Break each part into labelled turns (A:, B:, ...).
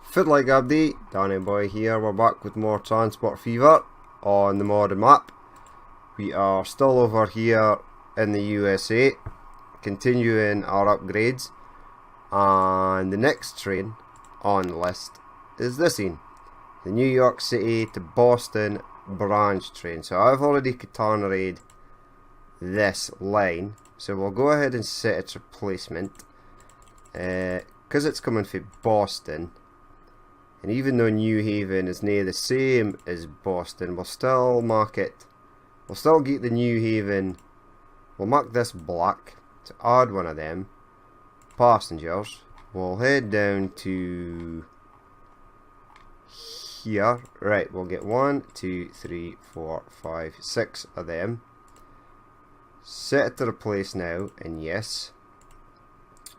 A: Fiddler update, Danny Boy here. We're back with more Transport Fever on the modern map. We are still over here in the USA, continuing our upgrades, and the next train on the list is this one, the New York City to Boston branch train. So I've already catenaried this line, so we'll go ahead and set its replacement because it's coming from Boston. And even though New Haven is near the same as Boston, we'll still mark it. We'll still get the New Haven. We'll mark this black to add one of them passengers. We'll head down to here. Right, we'll get 1, 2, 3, 4, 5, 6 of them. Set it to replace now, and yes.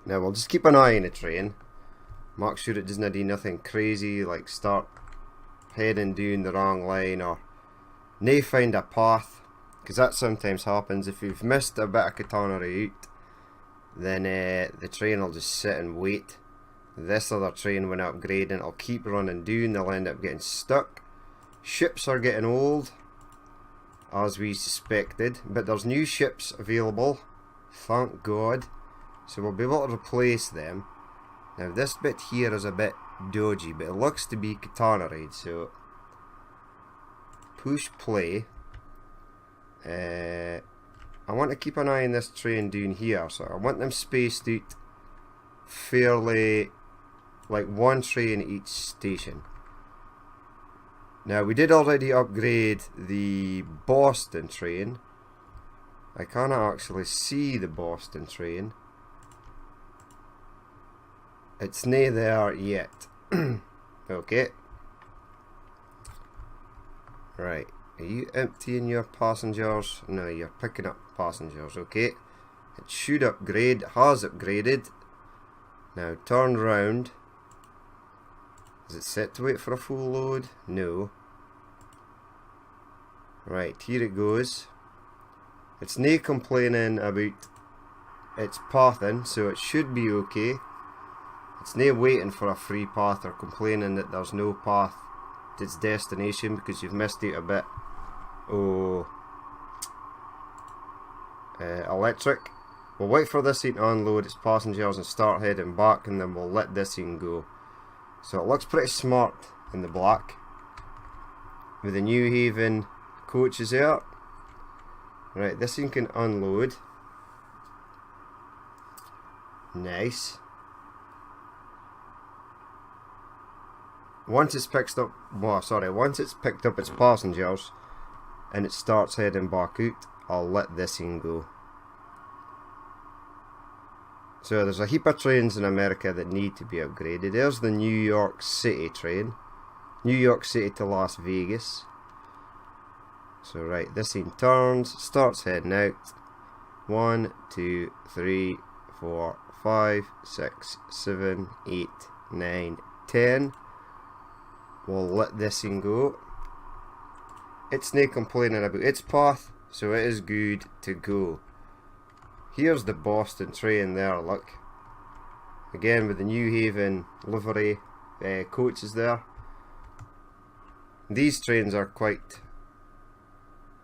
A: Now we'll just keep an eye on the train. Make sure it doesn't do nothing crazy like start heading down the wrong line or nae find a path, because that sometimes happens. If you've missed a bit of catenary out, then the train will just sit and wait. This other train, when upgrading, it'll keep running down. They'll end up getting stuck. Ships are getting old, as we suspected, but there's new ships available, thank God, so we'll be able to replace them. Now this bit here is a bit dodgy, but it looks to be catenaried, so push play. I want to keep an eye on this train down here, so I want them spaced out fairly, like one train at each station. Now we did already upgrade the Boston train. I cannot actually see the Boston train. It's nae there yet. Okay. Right. Are you emptying your passengers? No, you're picking up passengers. Okay. It should upgrade. It has upgraded. Now turn round. Is it set to wait for a full load? No. Right, here it goes. It's nae complaining about its pathing, so it should be okay. It's nae waiting for a free path or complaining that there's no path to its destination because you've missed out a bit. Oh, electric. We'll wait for this thing to unload its passengers and start heading back, and then we'll let this thing go. So it looks pretty smart in the black with the New Haven coaches there. Right, this thing can unload. Nice. Once it's picked up, once it's picked up its passengers and it starts heading back out, I'll let this thing go. So there's a heap of trains in America that need to be upgraded. There's the New York City train, New York City to Las Vegas. So right, this thing turns, starts heading out. 1, 2, 3, 4, 5, 6, 7, 8, 9, 10. We'll let this thing go. It's nae complaining about its path, so it is good to go. Here's the Boston train there, look. Again with the New Haven livery coaches there. These trains are quite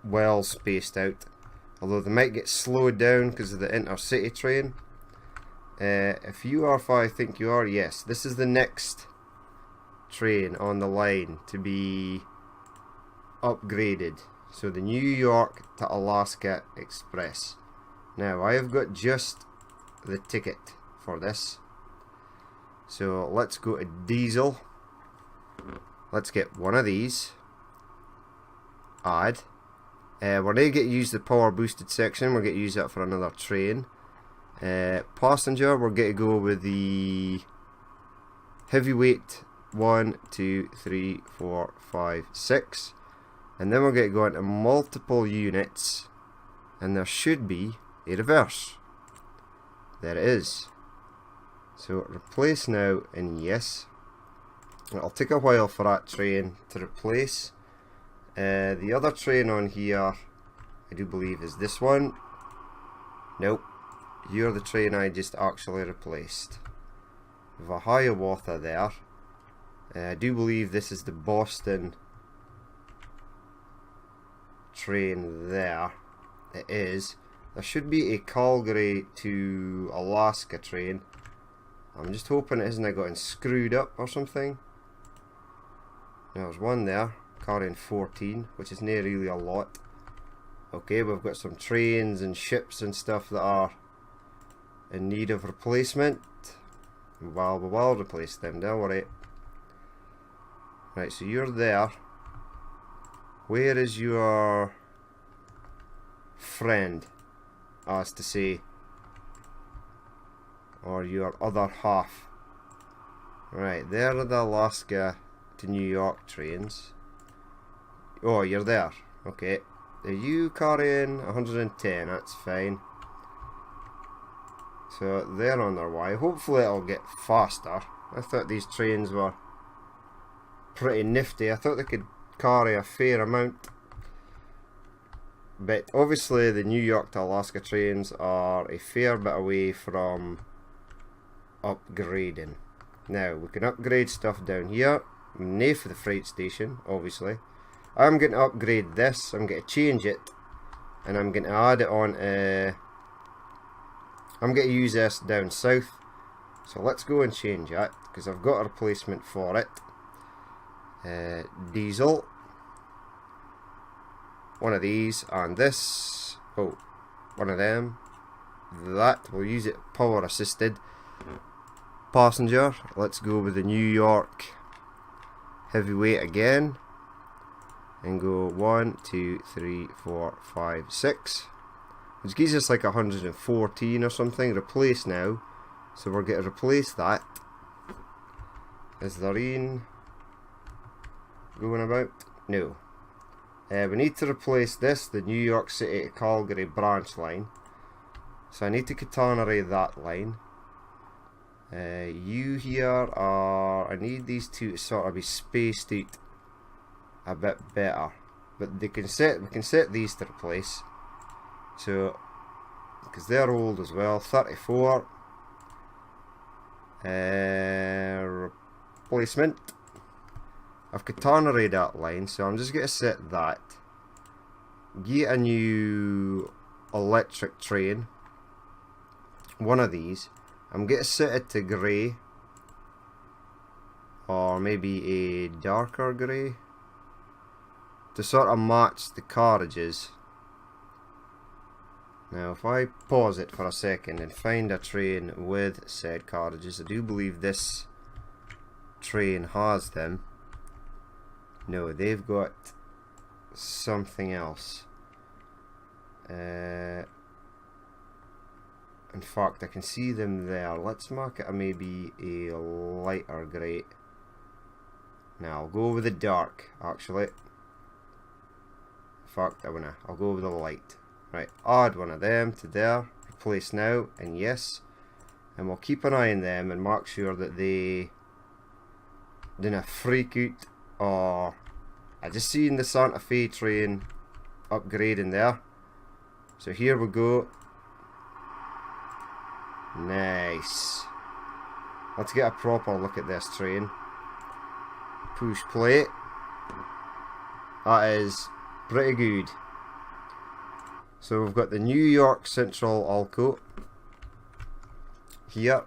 A: well spaced out, although they might get slowed down because of the intercity train. If you are, if I think you are, yes, this is the next train on the line to be upgraded. So the New York to Alaska Express. Now I have got just the ticket for this, so let's go to diesel. Let's get one of these. Add. We're going to get use the power boosted section. We're going to use that for another train. Passenger, we're going to go with the heavyweight. 1, 2, 3, 4, 5, 6, and then we're going to go into multiple units, and there should be a reverse. There it is. So replace now, and yes, it'll take a while for that train to replace. The other train on here, I do believe, is this one. Nope, you're the train I just actually replaced. With a Hiawatha there. I do believe this is the Boston train there. It is. There should be a Calgary to Alaska train. I'm just hoping it hasn't gotten screwed up or something. There's one there, carrying 14, which is not really a lot. Okay, we've got some trains and ships and stuff that are in need of replacement. Well, we will replace them, don't worry. Right, so you're there. Where is your friend, as to say, or your other half? Right, there are the Alaska to New York trains. Oh, you're there. Okay. Are you carrying 110? That's fine. So they're on their way. Hopefully it'll get faster. I thought these trains were pretty nifty. I thought they could carry a fair amount. But obviously the New York to Alaska trains are a fair bit away from upgrading. Now we can upgrade stuff down here. No for the freight station, obviously. I'm going to upgrade this. I'm going to change it, and I'm going to add it on. I'm going to use this down south. So let's go and change that, because I've got a replacement for it. Diesel. One of these, and this. Oh, one of them. That, we'll use it power assisted. Passenger. Let's go with the New York heavyweight again. And go 1, 2, 3, 4, 5, 6. Which gives us like 114 or something. Replace now. So we're going to replace that. Is the rain going about? No. We need to replace this, the New York City to Calgary branch line. So I need to catenary that line. You here are, I need these two to sort of be spaced out a bit better, but we can set these to replace. So because they're old as well. 34 replacement. I've catenaried that line, so I'm just going to set that. Get a new electric train, one of these. I'm going to set it to grey, or maybe a darker grey, to sort of match the carriages. Now if I pause it for a second and find a train with said carriages, I do believe this train has them. No, they've got something else. In fact, I can see them there. Let's mark it a maybe a lighter grey. Now I'll go with the dark, actually. In fact, I'll go with the light. Right, add one of them to there. Replace now, and yes. And we'll keep an eye on them and mark sure that they didn't freak out. Or I just seen the Santa Fe train upgrading there. So here we go. Nice. Let's get a proper look at this train. Push play. That is pretty good. So we've got the New York Central Alco here.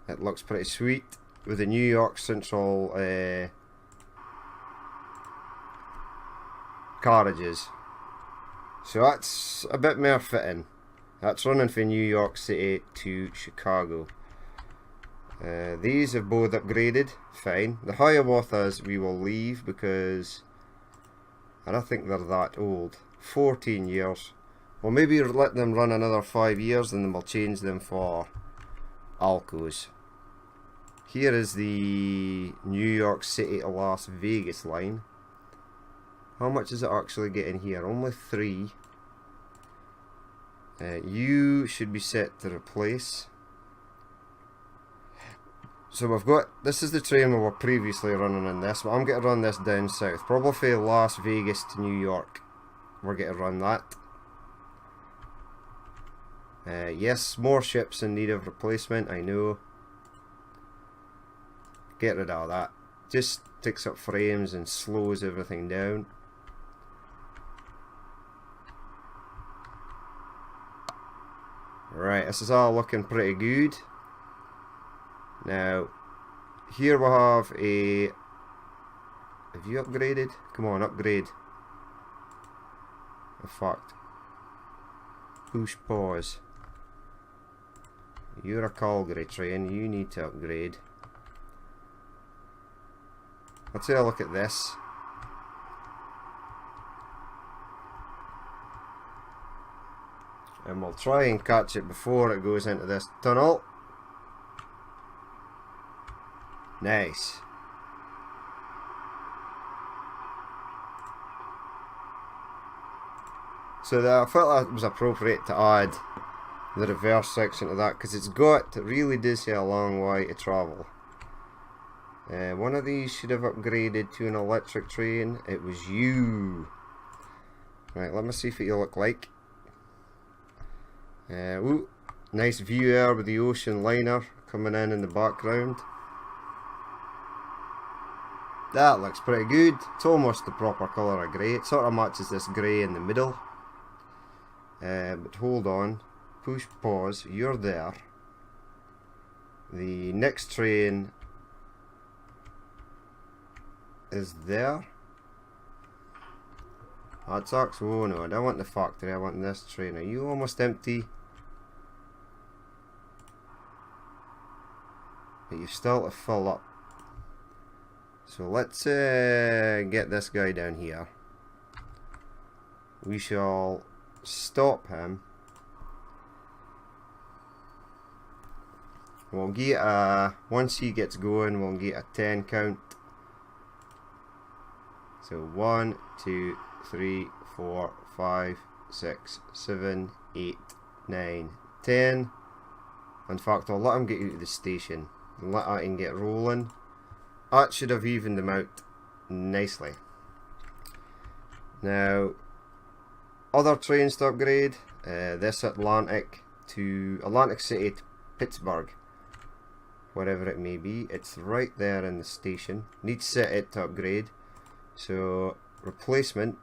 A: It looks pretty sweet with the New York Central carriages. So that's a bit more fitting. That's running from New York City to Chicago. These have both upgraded, fine. The Hiawatha's we will leave because I don't think they're that old. 14 years. Well, maybe let them run another 5 years and then we'll change them for Alcos. Here is the New York City to Las Vegas line. How much is it actually getting here? Only 3. You should be set to replace. So we've got, this is the train we were previously running in this, but I'm going to run this down south. Probably from Las Vegas to New York. We're going to run that. Yes, more ships in need of replacement, I know. Get rid of all that. Just takes up frames and slows everything down. Right, this is all looking pretty good. Now, here we have a... Have you upgraded? Come on, upgrade. In fact, push pause. You're a Calgary train, you need to upgrade. Let's have a look at this. And we'll try and catch it before it goes into this tunnel. Nice. So I felt that was appropriate to add the reverse section to that, because it really does have a long way to travel. One of these should have upgraded to an electric train. It was you. Right, let me see what you look like. Ooh, nice view there with the ocean liner coming in the background. That looks pretty good. It's almost the proper colour of grey. It sort of matches this grey in the middle. But hold on. Push pause. You're there. The next train is there. That's actually, oh no, I don't want the factory, I want this train. Are you almost empty? But you still to fill up. So let's get this guy down here. We shall stop him. We'll get once he gets going, we'll get a 10 count. So 1, 2, 3, 4, 5, 6, 7, 8, 9, 10. In fact, I'll let him get you to the station and let that get rolling. That should have evened them out nicely. Now, other trains to upgrade. This Atlantic City to Pittsburgh, wherever it may be. It's right there in the station. Need to set it to upgrade. So replacement.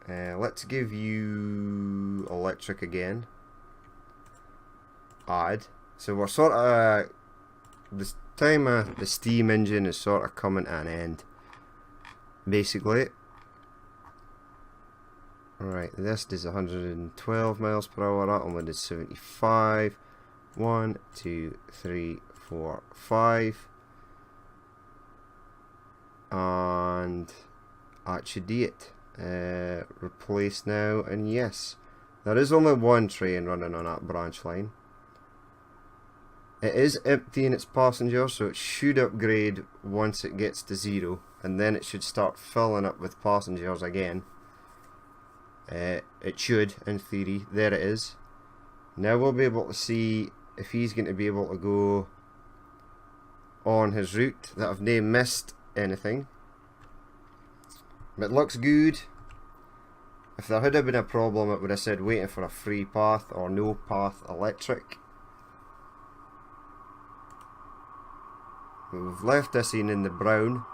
A: Let's give you electric again. Add. So we're sort of this time the steam engine is sort of coming to an end, basically. Alright, this does 112 miles per hour, that one does 75. 1, 2, 3, 4, 5. And that should do it. Replace now, and yes, there is only one train running on that branch line. It is emptying its passengers, so it should upgrade once it gets to 0, and then it should start filling up with passengers again. It should, in theory. There it is. Now we'll be able to see if he's going to be able to go on his route, that I've not missed anything. But it looks good. If there had been a problem, it would have said waiting for a free path or no path electric. We've left this in the brown,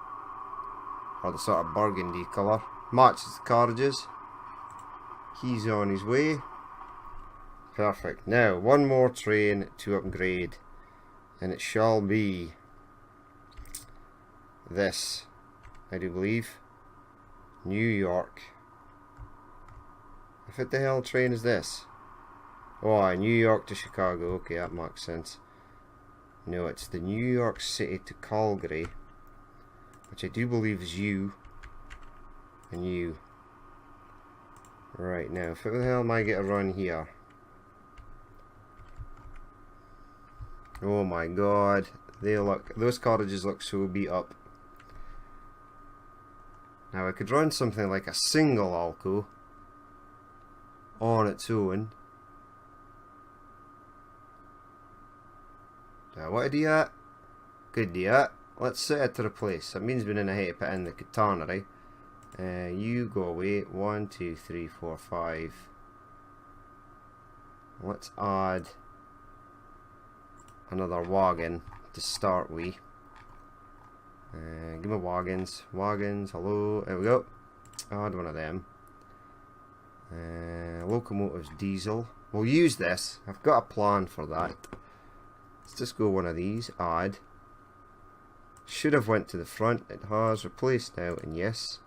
A: or the sort of burgundy colour. Matches the carriages. He's on his way. Perfect. Now, one more train to upgrade, and it shall be this, I do believe. New York. What the hell train is this? Oh, New York to Chicago. Okay, that makes sense. No, it's the New York City to Calgary, which I do believe is you and you. Right, now, how the hell am I get a run here? Oh my god, those carriages look so beat up. Now I could run something like a single Alco on its own. Now what do that? Good do that. Let's set it to replace. That means we're in a hate to put in the catenary. You go away. 1, 2, 3, 4, 5. Let's add another wagon to start with. Give me wagons, hello, there we go. Add one of them. Locomotives, diesel. We'll use this. I've got a plan for that. Let's just go one of these. Add. Should have went to the front. It has. Replaced now, and yes.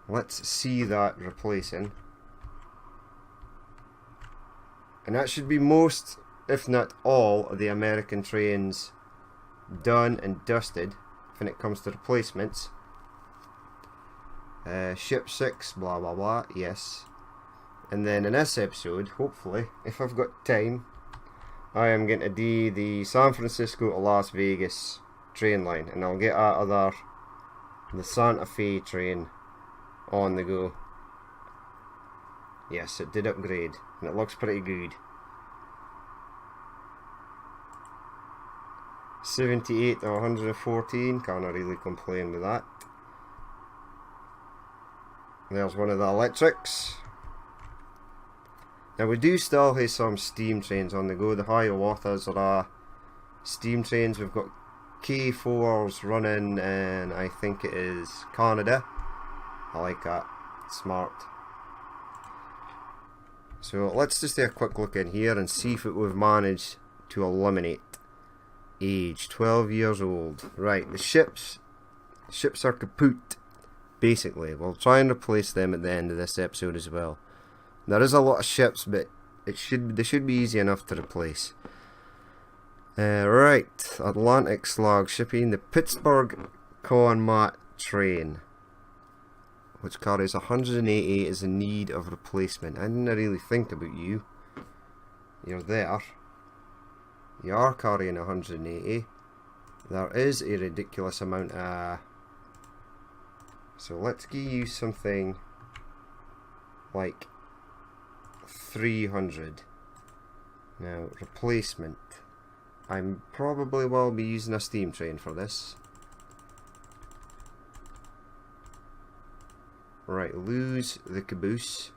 A: Let's see that replacing. And that should be most, if not all, of the American trains done and dusted when it comes to replacements. Ship 6, blah blah blah, yes. And then in this episode, hopefully, if I've got time, I am going to do the San Francisco to Las Vegas train line, and I'll get out of there the Santa Fe train on the go. Yes, it did upgrade, and it looks pretty good. 78 to 114, can't really complain with that. There's one of the electrics. Now we do still have some steam trains on the go. The Hiawathas are steam trains. We've got K4s running in, I think it is Canada. I like that. Smart. So let's just do a quick look in here and see if we've managed to eliminate age. 12 years old. Right, the ships are kaput. Basically, we'll try and replace them at the end of this episode as well. There is a lot of ships, but they should be easy enough to replace. Right, Atlantic Slag Shipping, the Pittsburgh Conmat train, which carries 180, is in need of replacement. I didn't really think about you. You're there. You are carrying 180. There is a ridiculous amount of... So let's give you something like 300. Now, replacement. I probably will be using a steam train for this. Right, lose the caboose.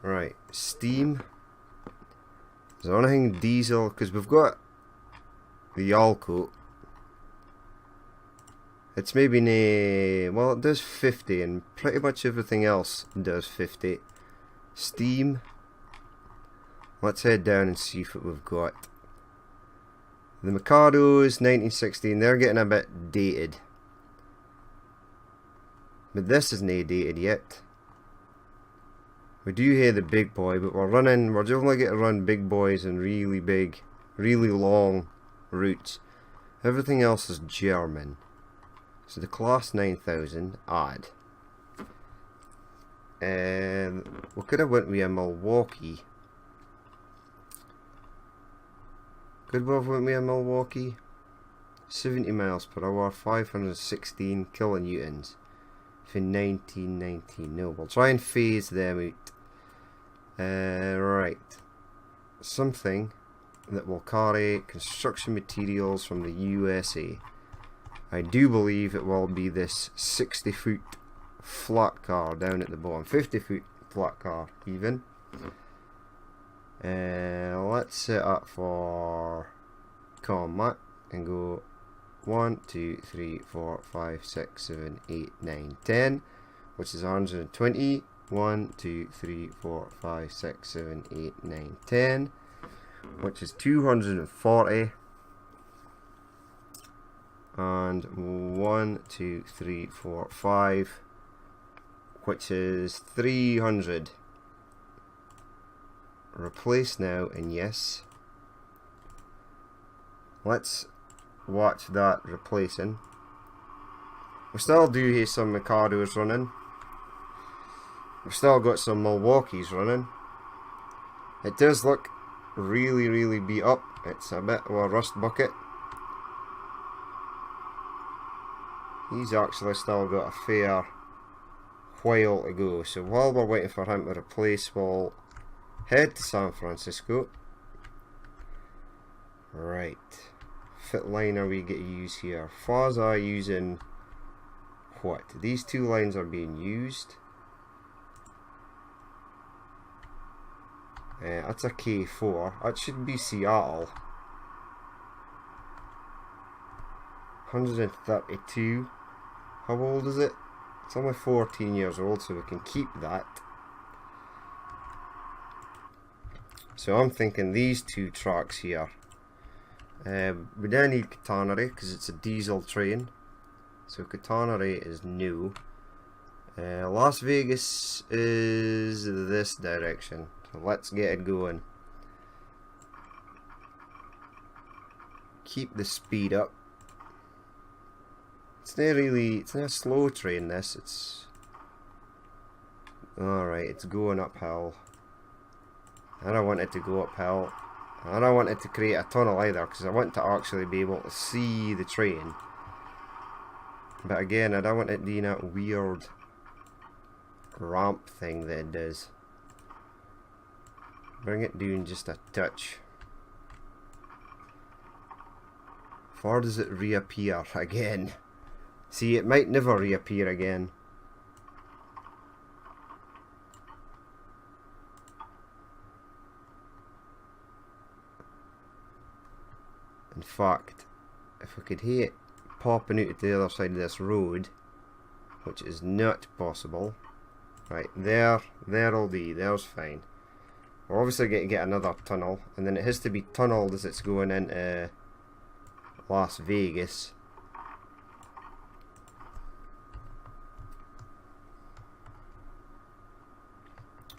A: Right, steam. Is there anything diesel? Because we've got the Alco. It's maybe well, it does 50, and pretty much everything else does 50. Steam. Let's head down and see what we've got. The Mikados, 1916, they're getting a bit dated. But this isn't dated yet. We do hear the big boy, but we're only going to run big boys and really big, really long routes. Everything else is German. So the class 9000, add. We could have went with a Milwaukee. Could we have went with a Milwaukee? 70 miles per hour, 516 kilonewtons for 1919. No, we'll try and phase them out. Right. Something that will carry construction materials from the USA. I do believe it will be this 60-foot flat car down at the bottom. 50-foot flat car, even. Let's set up for combat and go 1, 2, 3, 4, 5, 6, 7, 8, 9, 10, which is 120. 1, 2, 3, 4, 5, 6, 7, 8, 9, 10, which is 240. And 1, 2, 3, 4, 5, which is 300. Replace now, and yes. Let's watch that replacing. We still do have some Mikados running. We've still got some Milwaukees running. It does look really, really beat up. It's a bit of a rust bucket. He's actually still got a fair while to go. So while we're waiting for him to replace, we'll head to San Francisco. Right. Fit line are we get to use here? Faza using what? These two lines are being used. That's a K4. That should be Seattle. 132. How old is it? It's only 14 years old, so we can keep that. So I'm thinking these two tracks here. We don't need catenary because it's a diesel train. So catenary is new. Las Vegas is this direction. So let's get it going. Keep the speed up. It's not a slow train this, it's... Alright, it's going uphill. I don't want it to go uphill. I don't want it to create a tunnel either, because I want to actually be able to see the train. But again, I don't want it doing that weird ramp thing that it does. Bring it down just a touch. Or does it reappear again? See, it might never reappear again. In fact, if we could hear it popping out at the other side of this road, which is not possible. Right, there'll be, there's fine. We're obviously going to get another tunnel, and then it has to be tunneled as it's going into Las Vegas.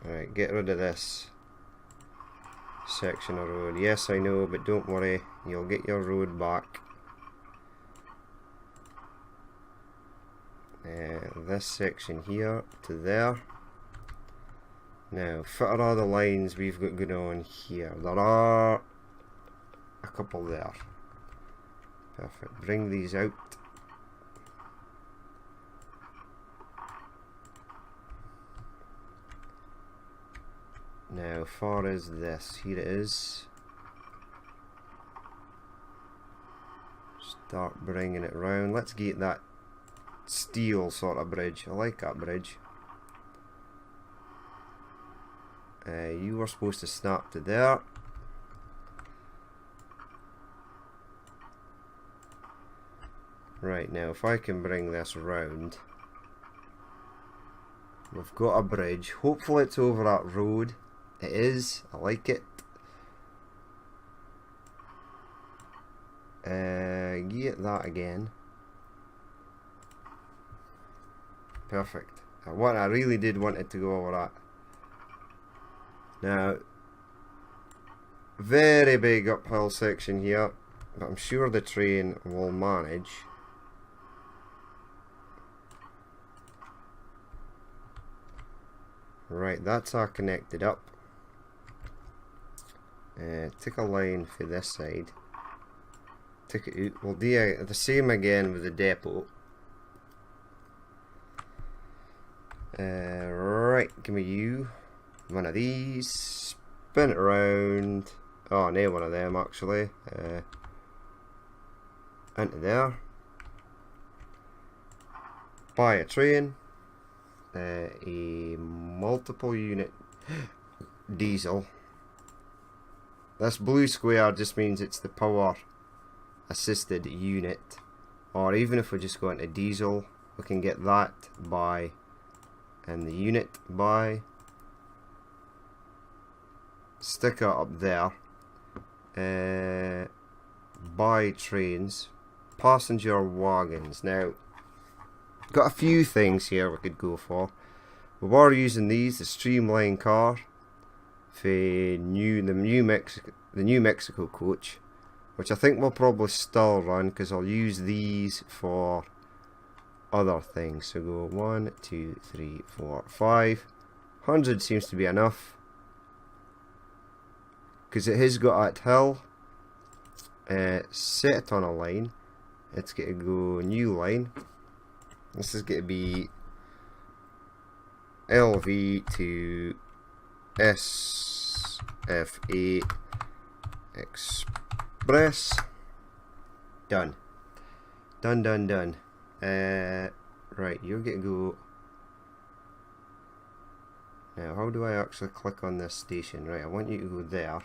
A: Alright, get rid of this section of road. Yes, I know, but don't worry, you'll get your road back. This section here to there. Now, what are all the lines we've got going on here? There are a couple there. Perfect. Bring these out. Now, far as this, here it is. Start bringing it round. Let's get that steel sort of bridge. I like that bridge. You were supposed to snap to there. Right, now if I can bring this round, we've got a bridge. Hopefully it's over that road. It is. I like it. Get that again. Perfect. I really did want it to go over that. Now, very big uphill section here, but I'm sure the train will manage. Right, that's all connected up. Take a line for this side. Take it out. We'll do the same again with the depot. Right, give me you. One of these. Spin it around. Oh, no, one of them actually. Into there. Buy a train. A multiple unit diesel. This blue square just means it's the power assisted unit, or even if we just go into diesel, we can get that by and the unit by. Sticker up there. Buy trains, passenger wagons. Now, got a few things here we could go for. We were using these, the streamline car, for the New Mexico coach, which I think we'll probably still run because I'll use these for other things. So go 1, 2, 3, 4, 5. 100 seems to be enough because it has got that hill. Set it on a line. It's going to go new line. This is going to be LV to SFA Express. Done. Done. Right, you're going to go. Now, how do I actually click on this station? Right, I want you to go there.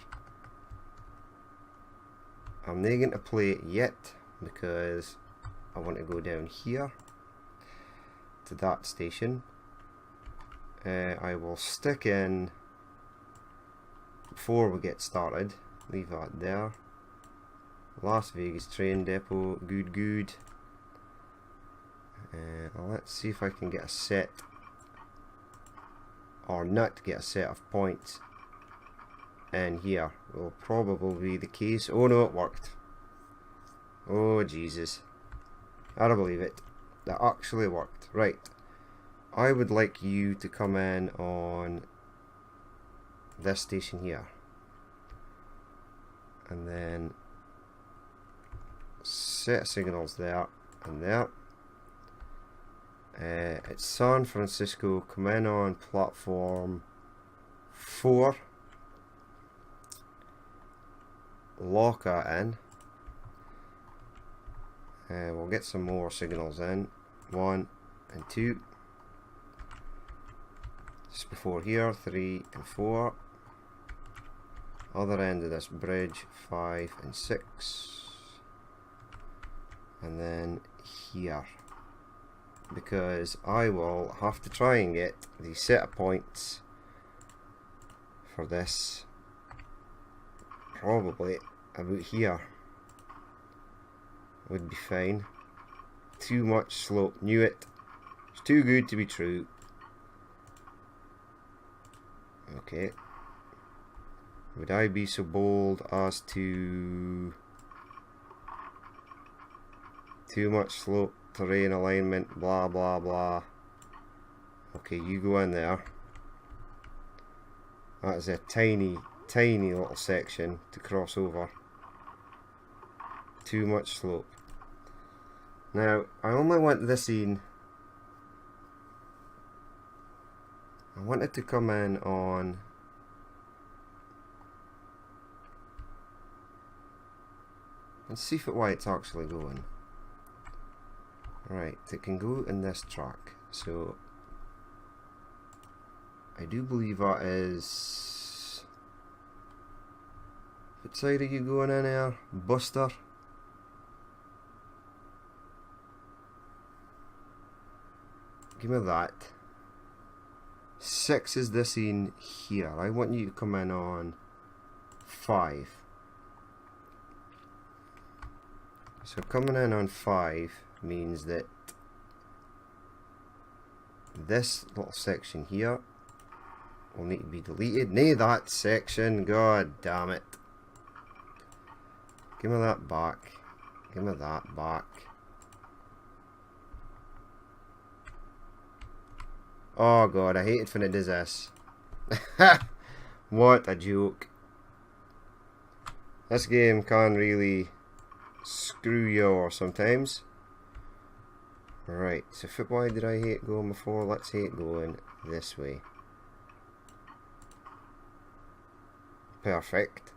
A: I'm not going to play it yet because I want to go down here to that station. I will stick in, before we get started, leave that there. Las Vegas train depot, good. Let's see if I can get a set, or not get a set of points in here. Will probably be the case. Oh no, it worked. Oh Jesus, I don't believe it. That actually worked. Right, I would like you to come in on this station here, and then set signals there and there. It's San Francisco. Come in on platform 4. Lock that in. We'll get some more signals in. 1 and 2. Just before here, 3 and 4. Other end of this bridge, 5 and 6. And then here, because I will have to try and get the set of points for this probably about here. Would be fine. Too much slope, knew it. It's too good to be true. Okay, would I be so bold as to... Too much slope, terrain alignment, blah blah blah. Okay, you go in there. That is a tiny little section to cross over. Too much slope. Now, I only want this in. I want it to come in on... Let's see why it's actually going. Right, it can go in this track, so I do believe that is... What side are you going in here, Buster? Give me that. 6 is this in here. I want you to come in on 5. So coming in on 5 means that this little section here will need to be deleted. Nay, that section, god damn it. Give me that back. Give me that back. Oh god, I hate it when it does this. What a joke. This game can really screw you over sometimes. Right, so why did I hate going before? Let's hate going this way. Perfect.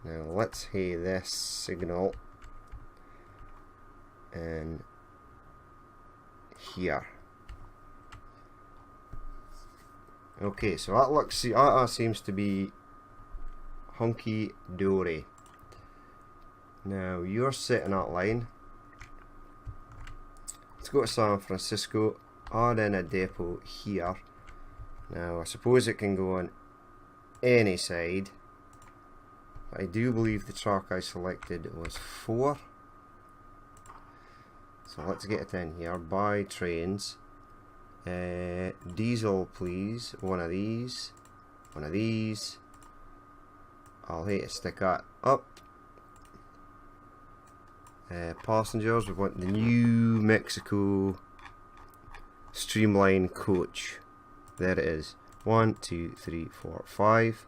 A: Now let's hate this signal and here. Okay, so that seems to be hunky dory. Now you're setting that line. Let's go to San Francisco, add in a depot here. Now I suppose it can go on any side. I do believe the track I selected was 4. So let's get it in here. Buy trains. Diesel please. One of these. One of these. I'll hate to stick that up. Passengers, we want the New Mexico Streamline coach. There it is. 1, 2, 3, 4, 5.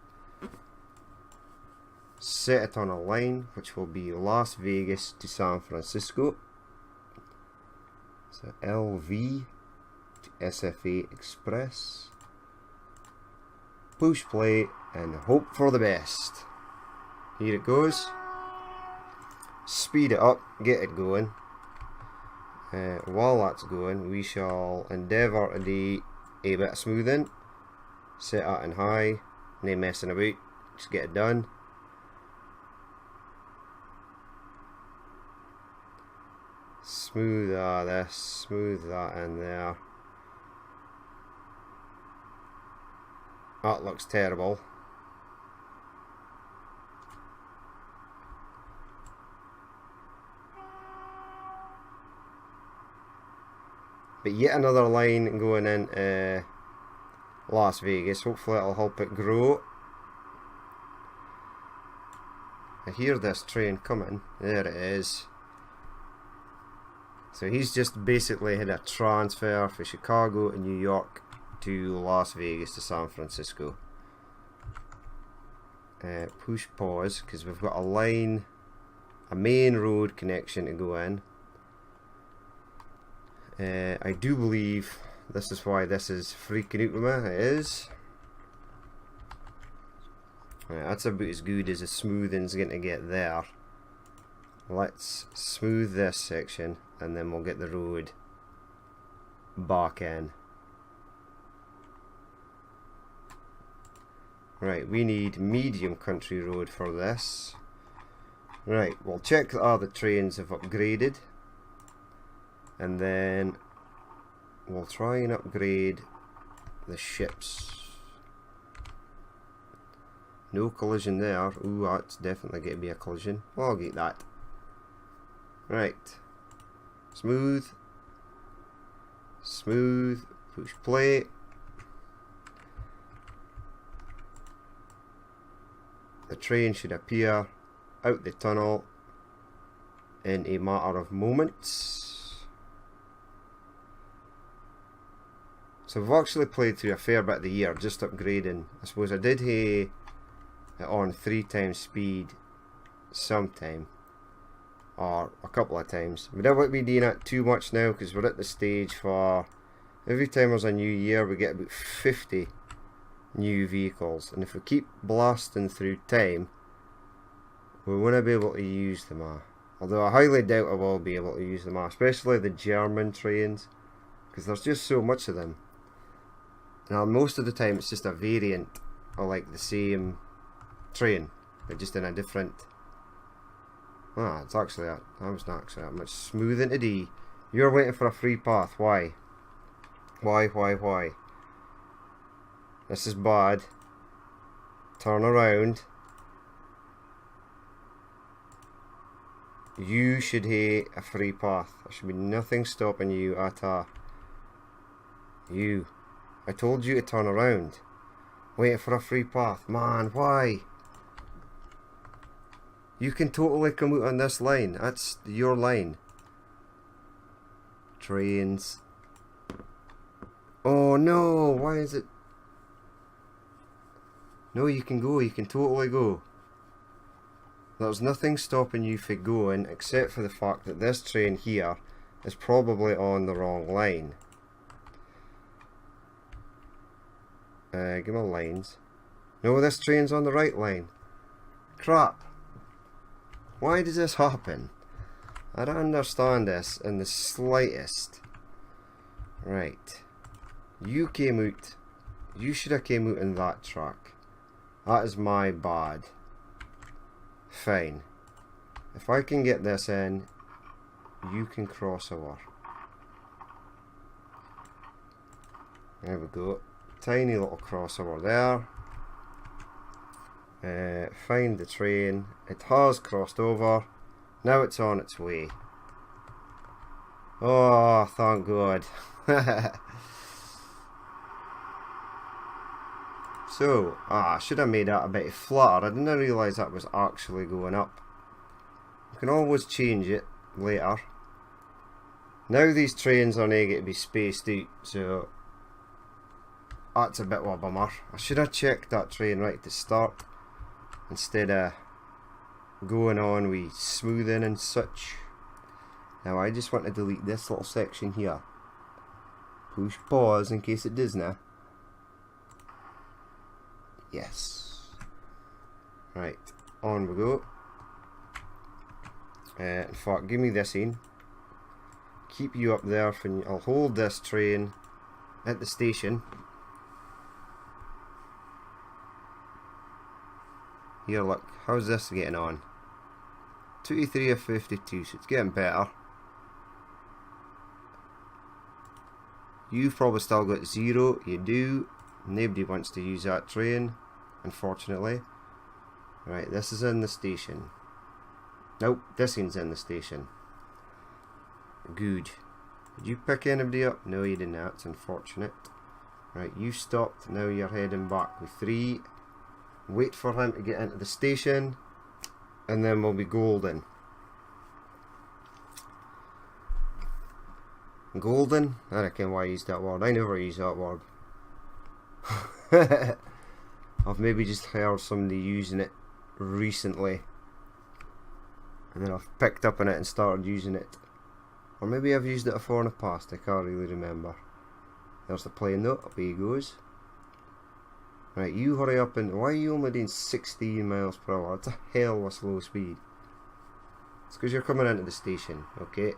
A: Set it on a line which will be Las Vegas to San Francisco. So LV to SFA Express. Push play and hope for the best. Here it goes. Speed it up, get it going. While that's going, we shall endeavour to do a bit of smoothing. Set that in high, no messing about, just get it done. Smooth this, smooth that in there. That looks terrible. But yet another line going into Las Vegas. Hopefully it'll help it grow. I hear this train coming. There it is. So he's just basically had a transfer from Chicago to New York to Las Vegas to San Francisco. Push pause because we've got a line, a main road connection to go in. I do believe this is why this is freaking out with me. It is. That's about as good as a smoothing's going to get there. Let's smooth this section and then we'll get the road back in. Right, we need medium country road for this. Right, we'll check that all the trains have upgraded. And then we'll try and upgrade the ships. No collision there. Ooh, that's definitely going to be a collision. Well, I'll get that. Right. Smooth. Smooth. Push play. The train should appear out the tunnel in a matter of moments. So we've actually played through a fair bit of the year just upgrading. I suppose I did it on 3 times speed sometime, or a couple of times. We don't want to be doing it too much now because we're at the stage for every time there's a new year we get about 50 new vehicles, and if we keep blasting through time we want to be able to use them all. Although I highly doubt I will be able to use them all, especially the German trains, because there's just so much of them. Now most of the time it's just a variant of like the same train, but just in a different... it's actually that was not actually that much smoothing to do. You're waiting for a free path. Why? Why? This is bad. Turn around. You should hate a free path. There should be nothing stopping you at all. You. I told you to turn around. Waiting for a free path. Man, why? You can totally come out on this line. That's your line. Trains. Oh no, why is it? No, you can go. You can totally go. There's nothing stopping you from going except for the fact that this train here is probably on the wrong line. Give me lines. No, this train's on the right line. Crap. Why does this happen? I don't understand this in the slightest. Right. You came out. You should have came out in that track. That is my bad. Fine. If I can get this in, you can cross over. There we go. Tiny little crossover there. Find the train. It has crossed over. Now it's on its way. Oh, thank God. So, I should have made that a bit flatter. I didn't realise that was actually going up. You can always change it later. Now these trains are now going to be spaced out, so that's a bit of a bummer. I should have checked that train right at the start instead of going on with smoothing and such. Now I just want to delete this little section here. Push pause in case it does now. Yes. Right, on we go. In fact, give me this in. Keep you up there. I'll hold this train at the station. Here, look. How's this getting on? 23 of 52, so it's getting better. You've probably still got 0. You do. Nobody wants to use that train, unfortunately. Right, this is in the station. Nope, this one's in the station. Good. Did you pick anybody up? No, you didn't. That's unfortunate. Right, you stopped. Now you're heading back with 3. Wait for him to get into the station, and then we'll be golden. Golden? I reckon why I used that word. I never use that word. I've maybe just heard somebody using it recently, and then I've picked up on it and started using it. Or maybe I've used it before in the past, I can't really remember. There's the plane though, away he goes. Right, you hurry up and... Why are you only doing 16 miles per hour? That's a hell of a slow speed. It's because you're coming into the station, okay?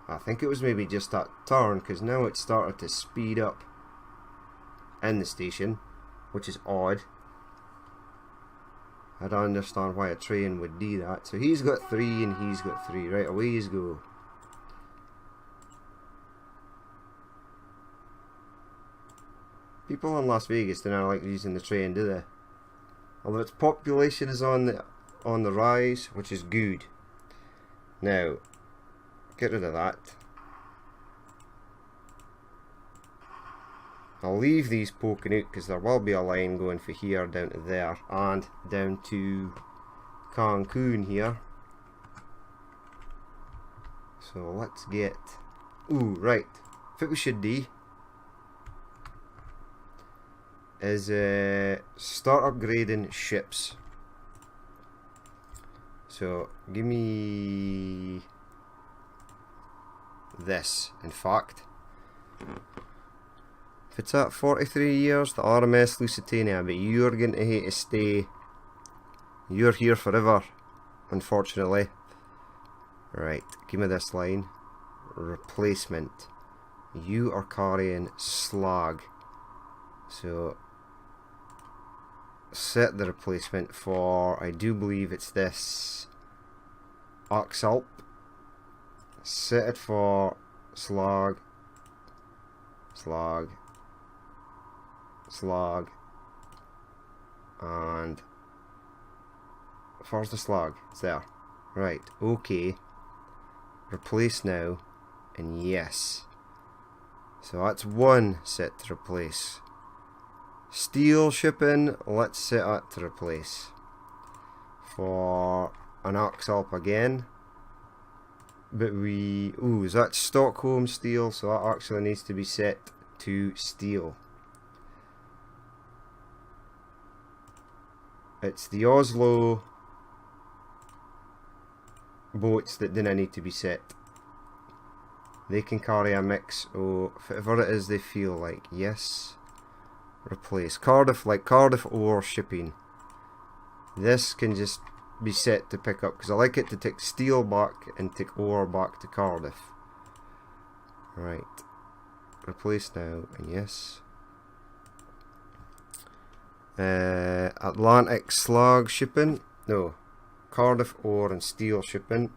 A: I think it was maybe just that turn, because now it started to speed up in the station, which is odd. I don't understand why a train would do that. So he's got 3 and he's got 3. Right, away you go. People in Las Vegas do not like using the train, do they? Although its population is on the rise, which is good. Now, get rid of that. I'll leave these poking out because there will be a line going from here down to there and down to Cancun here. So let's get... Ooh, right. What we should do is start upgrading ships. So give me this, in fact. If it's at 43 years, the RMS Lusitania, but you're going to hate to stay. You're here forever, unfortunately. Right, give me this line. Replacement. You are carrying slag. So set the replacement for, I do believe it's this Oxalp. Set it for slag, slag, slag, and where's the slag? It's there. Right, okay. Replace now, and yes. So that's 1 set to replace. Steel shipping, let's set that to replace. For an Oxalp again. But we... Ooh, is that Stockholm steel? So that actually needs to be set to steel. It's the Oslo boats that didn't need to be set. They can carry a mix of whatever it is they feel like. Yes. Replace. Cardiff, like Cardiff ore shipping. This can just be set to pick up because I like it to take steel back and take ore back to Cardiff. Right. Replace now, and yes. Atlantic slag shipping. No. Cardiff ore and steel shipping.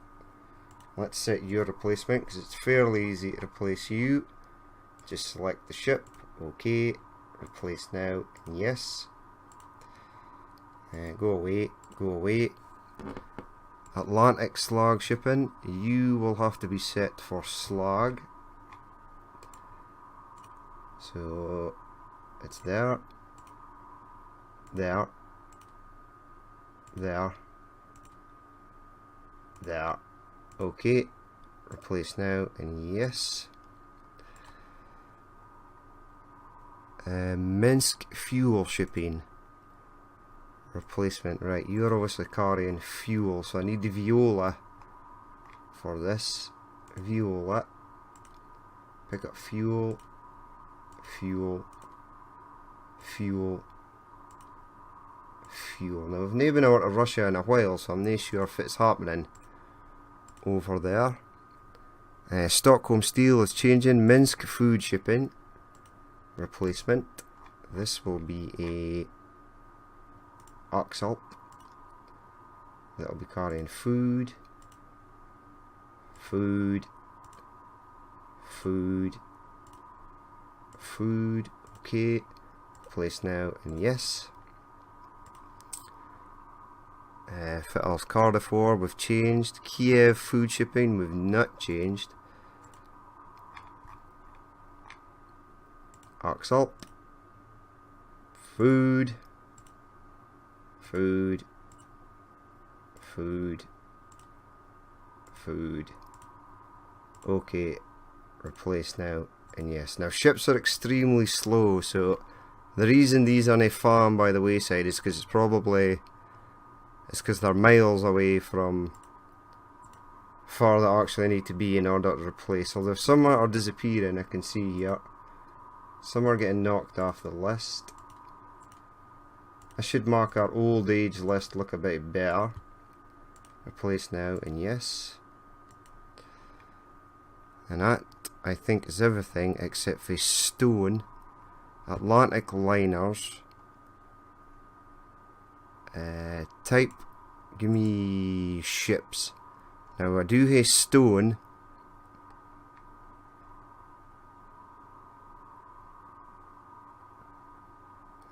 A: Let's set your replacement because it's fairly easy to replace you. Just select the ship. Okay. Replace now, and yes. Go away. Go away. Atlantic slag shipping. You will have to be set for slag. So it's there. There. There. There. Okay. Replace now, and yes. Minsk fuel shipping. Replacement. Right, you're obviously carrying fuel, so I need the Viola for this. Viola. Pick up fuel. Fuel. Fuel. Fuel. Now we've not been out of Russia in a while, so I'm not sure if it's happening over there. Stockholm steel is changing. Minsk food shipping. Replacement. This will be a Oxalp. that'll be carrying food, food, food, food. Okay, place now, and yes. Fitals Cardiff, we've changed. Kiev food shipping, we've not changed. Oxalp, food, food, food, food. Okay, replace now, and yes. Now ships are extremely slow, so the reason these are on a farm by the wayside is because it's they're miles away from far they actually need to be in order to replace. Although some are disappearing, I can see here. Some are getting knocked off the list. I should mark our old age list look a bit better. Replace now, and yes. And that, I think, is everything except for stone. Atlantic liners. Type, give me ships. Now I do have stone.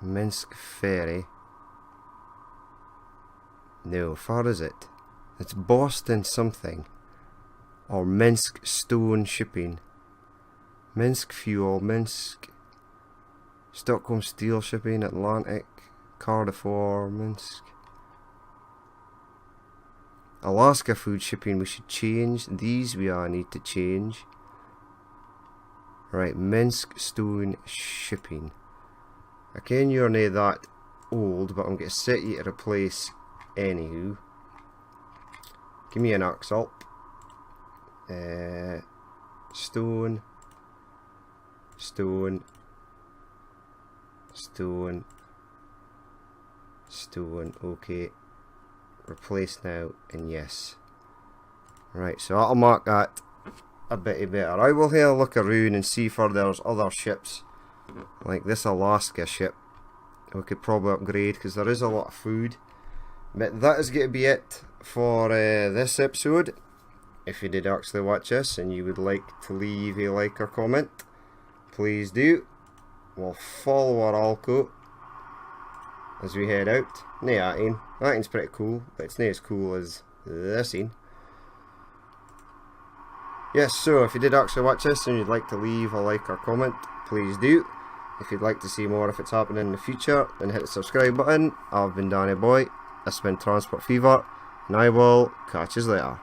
A: Minsk ferry. No, far is it? It's Boston something. Or Minsk stone shipping. Minsk fuel, Minsk. Stockholm steel shipping, Atlantic. Cardiff, Minsk. Alaska food shipping, we should change. These we are need to change. Right, Minsk stone shipping. Again, you're not that old, but I'm going to set you to replace anywho. Give me an Oxalp. Stone. Stone. Stone. Stone. Okay. Replace now, and yes. Right, so I'll mark that a bit better. I will have a look around and see if there's other ships like this Alaska ship we could probably upgrade, because there is a lot of food. But that is going to be it for this episode. If you did actually watch this and you would like to leave a like or comment, please do. We'll follow our Alco as we head out. Nah, that ain't pretty cool, but it's not as cool as this scene. Yes, so if you did actually watch this and you'd like to leave a like or comment, please do. If you'd like to see more if it's happening in the future, then hit the subscribe button. I've been Danny Boy, this has been Transport Fever, and I will catch you later.